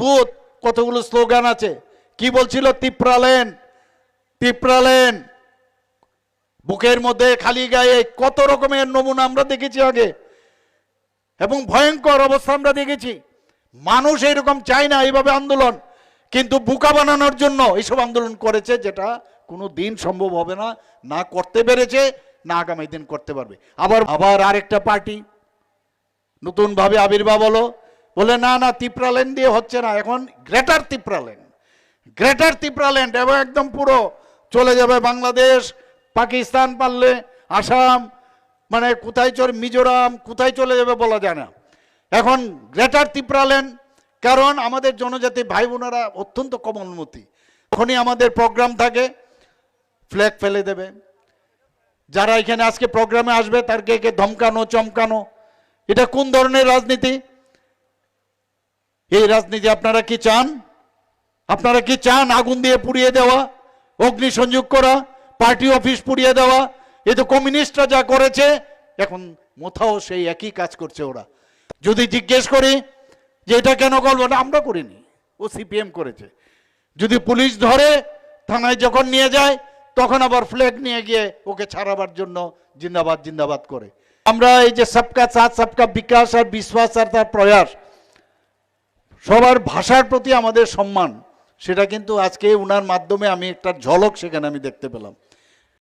অদ্ভুত কতগুলো স্লোগান আছে। কি বলছিল? তিপ্রালেন তিপ্রালেন, বুকের মধ্যে খালি গায়ে, কত রকমের নমুনা আমরা দেখেছি আগে, এবং ভয়ঙ্কর অবস্থা আমরা দেখেছি। মানুষ এরকম চায় না এইভাবে আন্দোলন, কিন্তু বোকা বানানোর জন্য এইসব আন্দোলন করেছে, যেটা কোনো দিন সম্ভব হবে না, না করতে পেরেছে, না আগামী দিন করতে পারবে। আবার আরেকটা পার্টি নতুন ভাবে আবির্ভাব হলো, বলে না না তিপ্রালেন দিয়ে হচ্ছে না, এখন গ্রেটার তিপ্রাল্যান্ড, এবং একদম পুরো চলে যাবে বাংলাদেশ, পাকিস্তান, পারলে আসাম, মানে কোথায় চলে, মিজোরাম, কোথায় চলে যাবে বলা যায় না। এখন গ্রেটার তিপ্রাল্যান্ড, কারণ আমাদের জনজাতি ভাই বোনেরা অত্যন্ত কোমলমতি। তখনই আমাদের প্রোগ্রাম থাকে, ফ্ল্যাগ ফেলে দেবে। যারা এখানে আজকে প্রোগ্রামে আসবে তাদেরকে ধমকানো চমকানো, এটা কোন ধরনের রাজনীতি? এই রাজনীতি আপনারা কি চান? আপনারা কি চান আগুন দিয়ে পুড়িয়ে দেওয়া, অগ্নিসংযোগ করা, পার্টি অফিস পুড়িয়ে দেওয়া? এ তো কমিউনিস্টরা যা করেছে, এখন মোথাও সেই একই কাজ করছে ওরা। যদি জিজ্ঞেস করি যে এটা কেন করবো না, আমরা করিনি, ও সিপিএম করেছে। যদি পুলিশ ধরে থানায় যখন নিয়ে যায়, তখন আবার ফ্ল্যাগ নিয়ে গিয়ে ওকে ছাড়াবার জন্য জিন্দাবাদ জিন্দাবাদ করে। আমরা এই যে সবকা সাথ সবকা বিকাশ আর বিশ্বাস আর তার প্রয়াস, সবার ভাষার প্রতি আমাদের সম্মান, সেটা কিন্তু আজকে উনার মাধ্যমে আমি একটা ঝলক সেখানে আমি দেখতে পেলাম।